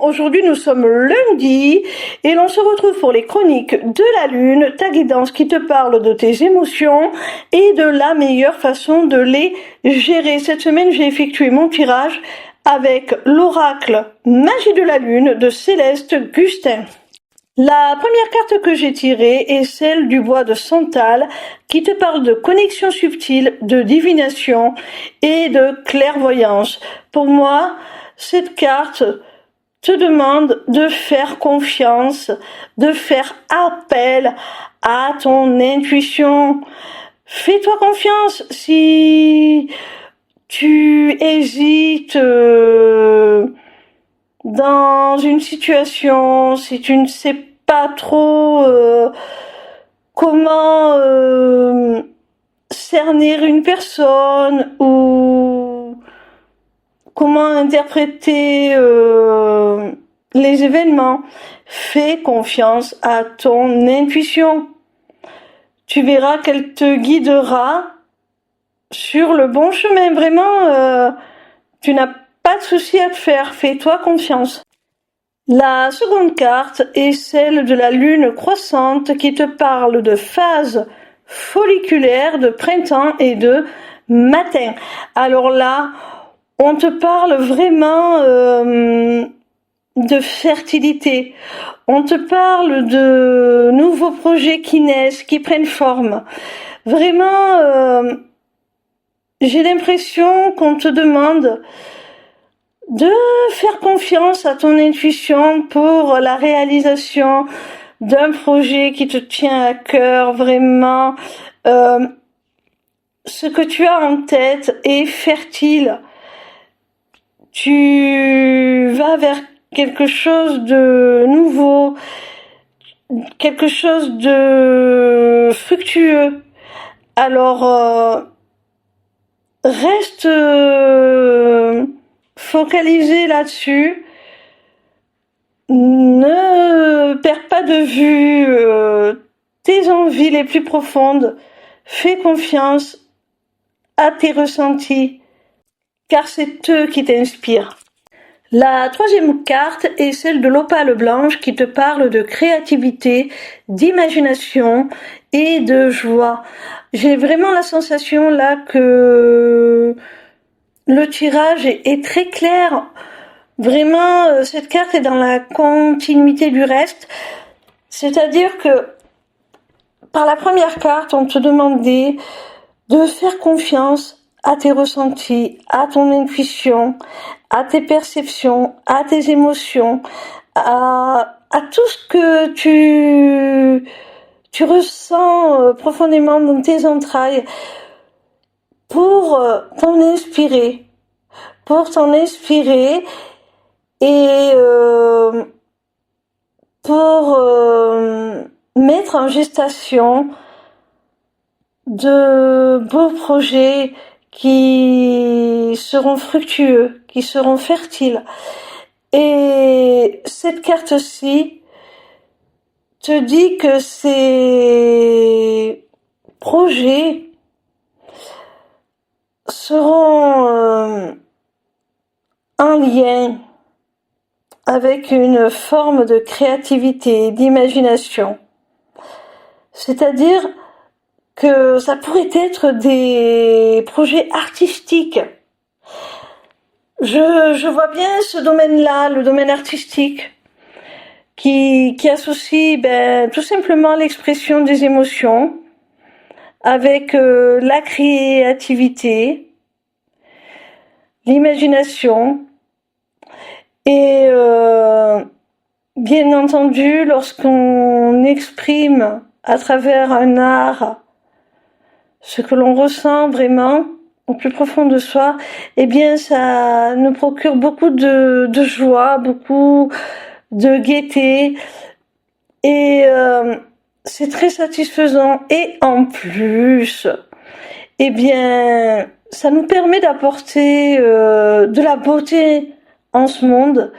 Aujourd'hui nous sommes lundi et l'on se retrouve pour les chroniques de la lune, ta guidance qui te parle de tes émotions et de la meilleure façon de les gérer. Cette semaine j'ai effectué mon tirage avec l'oracle Magie de la lune de Céleste Gustin. La première carte que j'ai tirée est celle du bois de Santal qui te parle de connexion subtile, de divination et de clairvoyance. Pour moi, cette carte te demande de faire confiance, de faire appel à ton intuition. Fais-toi confiance si tu hésites dans une situation, si tu ne sais pas trop comment cerner une personne ou comment interpréter les événements. Fais confiance à ton intuition. Tu verras qu'elle te guidera sur le bon chemin. Vraiment, tu n'as pas de souci à te faire. Fais-toi confiance. La seconde carte est celle de la lune croissante qui te parle de phases folliculaires, de printemps et de matin. Alors là, on te parle vraiment de fertilité. On te parle de nouveaux projets qui naissent, qui prennent forme. Vraiment, j'ai l'impression qu'on te demande de faire confiance à ton intuition pour la réalisation d'un projet qui te tient à cœur. Vraiment, ce que tu as en tête est fertile. Tu vas vers quelque chose de nouveau, quelque chose de fructueux. Alors, reste focalisé là-dessus. Ne perds pas de vue tes envies les plus profondes. Fais confiance à tes ressentis, car c'est eux qui t'inspirent. La troisième carte est celle de l'opale blanche qui te parle de créativité, d'imagination et de joie. J'ai vraiment la sensation là que le tirage est très clair. Vraiment, cette carte est dans la continuité du reste. C'est-à-dire que par la première carte, on te demandait de faire confiance à tes ressentis, à ton intuition, à tes perceptions, à tes émotions, à tout ce que tu ressens profondément dans tes entrailles pour t'en inspirer. Et pour mettre en gestation de beaux projets qui seront fructueux, qui seront fertiles. Et cette carte-ci te dit que ces projets seront en lien avec une forme de créativité, d'imagination. C'est-à-dire que ça pourrait être des projets artistiques. Je vois bien ce domaine-là, le domaine artistique, qui associe tout simplement l'expression des émotions avec la créativité, l'imagination et bien entendu lorsqu'on exprime à travers un art ce que l'on ressent vraiment au plus profond de soi, eh bien ça nous procure beaucoup de joie, beaucoup de gaieté et c'est très satisfaisant. Et en plus, eh bien ça nous permet d'apporter de la beauté en ce monde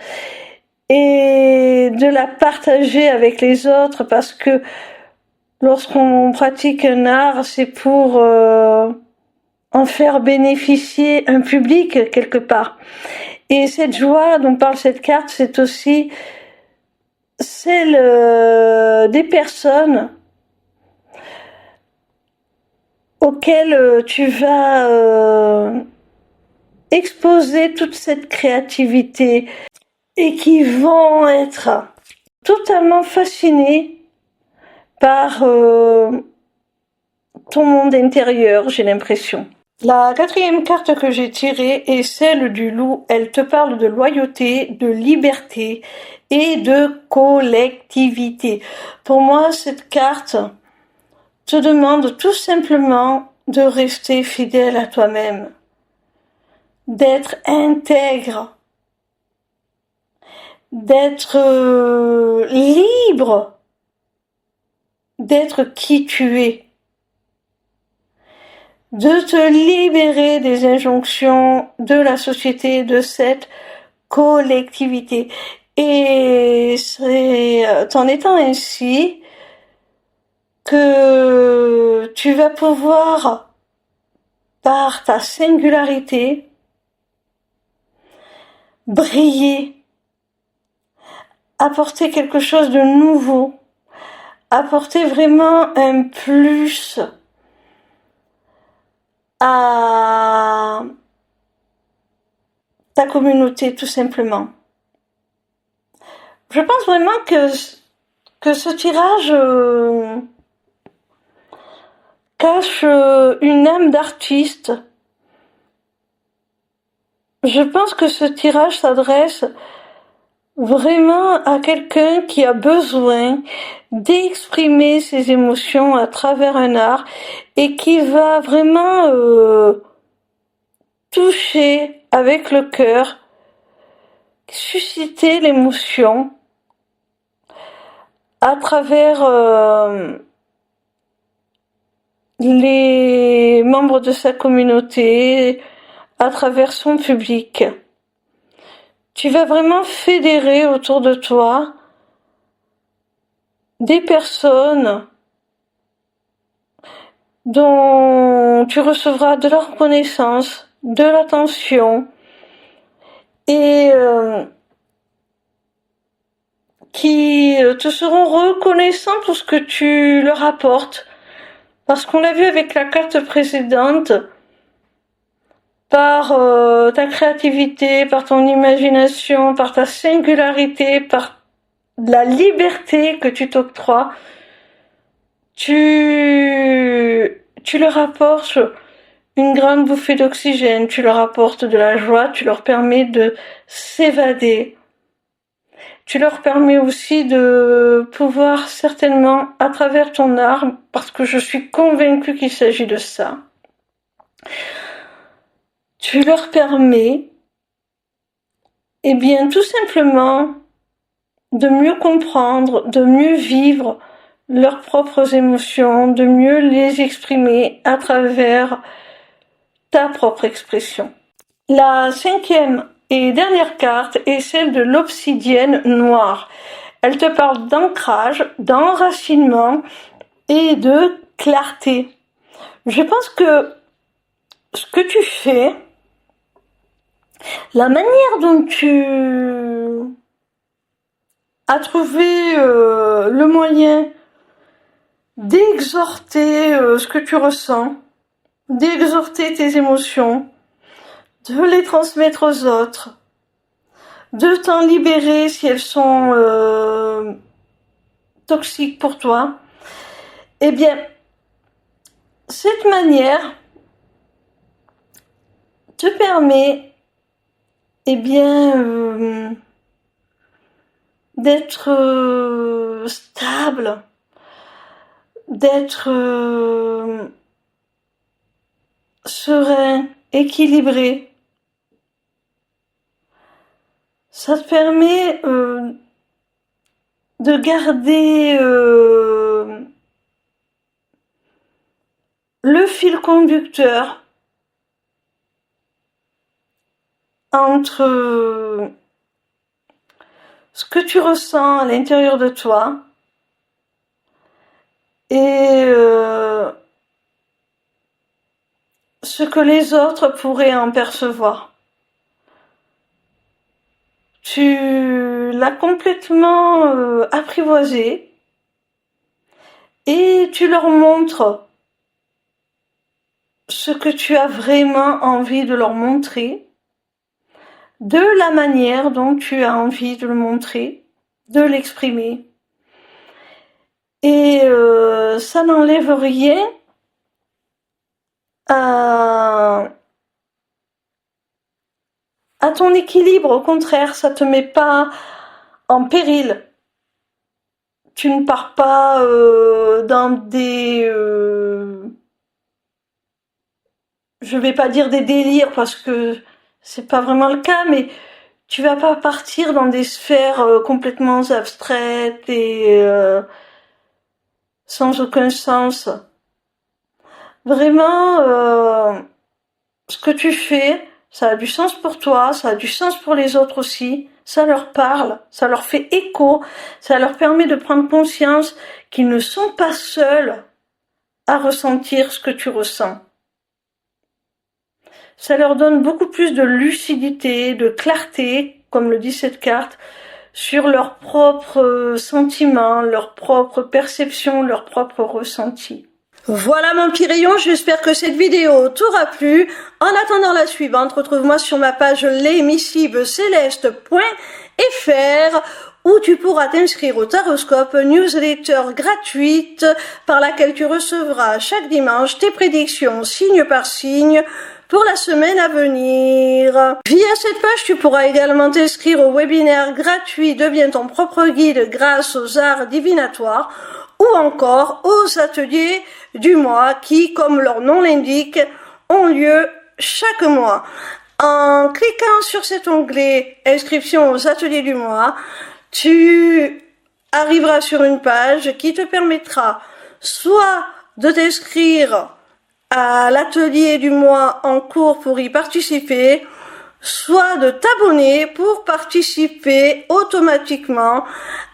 et de la partager avec les autres, parce que lorsqu'on pratique un art, c'est pour en faire bénéficier un public quelque part. Et cette joie dont parle cette carte, c'est aussi celle des personnes auxquelles tu vas exposer toute cette créativité et qui vont être totalement fascinés par ton monde intérieur, j'ai l'impression. La quatrième carte que j'ai tirée est celle du loup. Elle te parle de loyauté, de liberté et de collectivité. Pour moi, cette carte te demande tout simplement de rester fidèle à toi-même, d'être intègre, d'être libre, d'être qui tu es, de te libérer des injonctions de la société, de cette collectivité. Et c'est en étant ainsi que tu vas pouvoir, par ta singularité, briller, apporter quelque chose de nouveau, apporter vraiment un plus à ta communauté, tout simplement. Je pense vraiment que ce tirage cache une âme d'artiste. Je pense que ce tirage s'adresse vraiment à quelqu'un qui a besoin d'exprimer ses émotions à travers un art et qui va vraiment toucher avec le cœur, susciter l'émotion à travers les membres de sa communauté, à travers son public. Tu vas vraiment fédérer autour de toi des personnes dont tu recevras de la reconnaissance, de l'attention et qui te seront reconnaissants pour ce que tu leur apportes. Parce qu'on l'a vu avec la carte précédente, par ta créativité, par ton imagination, par ta singularité, par la liberté que tu t'octroies, tu leur apportes une grande bouffée d'oxygène, tu leur apportes de la joie, tu leur permets de s'évader. Tu leur permets aussi de pouvoir certainement, à travers ton art, parce que je suis convaincue qu'il s'agit de ça, tu leur permets, eh bien, tout simplement, de mieux comprendre, de mieux vivre leurs propres émotions, de mieux les exprimer à travers ta propre expression. La cinquième et dernière carte est celle de l'obsidienne noire. Elle te parle d'ancrage, d'enracinement et de clarté. Je pense que ce que tu fais, la manière dont tu as trouvé le moyen d'exhorter ce que tu ressens, d'exhorter tes émotions, de les transmettre aux autres, de t'en libérer si elles sont toxiques pour toi, eh bien, cette manière te permet, eh bien, d'être stable, d'être serein, équilibré. Ça te permet de garder le fil conducteur entre ce que tu ressens à l'intérieur de toi et ce que les autres pourraient en percevoir. tu l'as complètement apprivoisé et tu leur montres ce que tu as vraiment envie de leur montrer, de la manière dont tu as envie de le montrer, de l'exprimer. Et ça n'enlève rien à ton équilibre, au contraire, ça te met pas en péril. Tu ne pars pas dans des... je vais pas dire des délires parce que c'est pas vraiment le cas, mais tu vas pas partir dans des sphères complètement abstraites et sans aucun sens. Vraiment, ce que tu fais, ça a du sens pour toi, ça a du sens pour les autres aussi, ça leur parle, ça leur fait écho, ça leur permet de prendre conscience qu'ils ne sont pas seuls à ressentir ce que tu ressens. Ça leur donne beaucoup plus de lucidité, de clarté, comme le dit cette carte, sur leurs propres sentiments, leurs propres perceptions, leurs propres ressentis. Voilà mon petit rayon, j'espère que cette vidéo t'aura plu. En attendant la suivante, retrouve-moi sur ma page lesmissiblecéleste.fr où tu pourras t'inscrire au Taroscope, newsletter gratuite par laquelle tu recevras chaque dimanche tes prédictions signe par signe pour la semaine à venir. Via cette page, tu pourras également t'inscrire au webinaire gratuit Deviens ton propre guide grâce aux arts divinatoires ou encore aux ateliers du mois qui, comme leur nom l'indique, ont lieu chaque mois. En cliquant sur cet onglet Inscription aux ateliers du mois, tu arriveras sur une page qui te permettra soit de t'inscrire à l'atelier du mois en cours pour y participer, soit de t'abonner pour participer automatiquement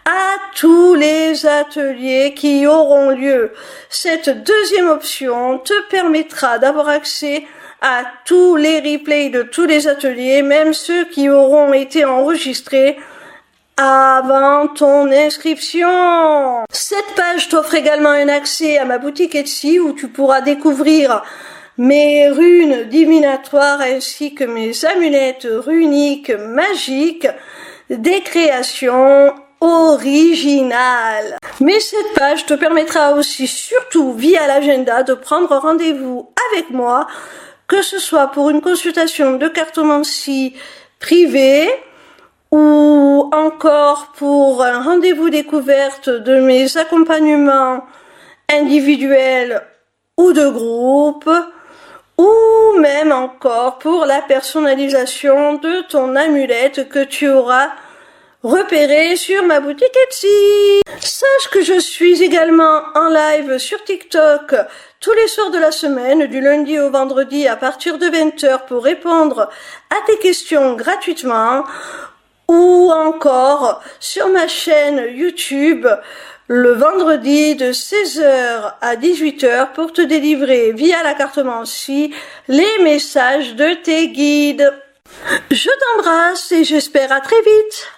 à tous les ateliers qui auront lieu. Cette deuxième option te permettra d'avoir accès à tous les replays de tous les ateliers, même ceux qui auront été enregistrés avant ton inscription. Cette page t'offre également un accès à ma boutique Etsy où tu pourras découvrir mes runes divinatoires ainsi que mes amulettes runiques magiques, des créations originales. Mais cette page te permettra aussi, surtout via l'agenda, de prendre rendez-vous avec moi, que ce soit pour une consultation de cartomancie privée ou encore pour un rendez-vous découverte de mes accompagnements individuels ou de groupe, ou même encore pour la personnalisation de ton amulette que tu auras repérée sur ma boutique Etsy. Sache que je suis également en live sur TikTok tous les soirs de la semaine, du lundi au vendredi à partir de 20h pour répondre à tes questions gratuitement, ou encore sur ma chaîne YouTube le vendredi de 16h à 18h pour te délivrer via la cartomancie les messages de tes guides. Je t'embrasse et j'espère à très vite.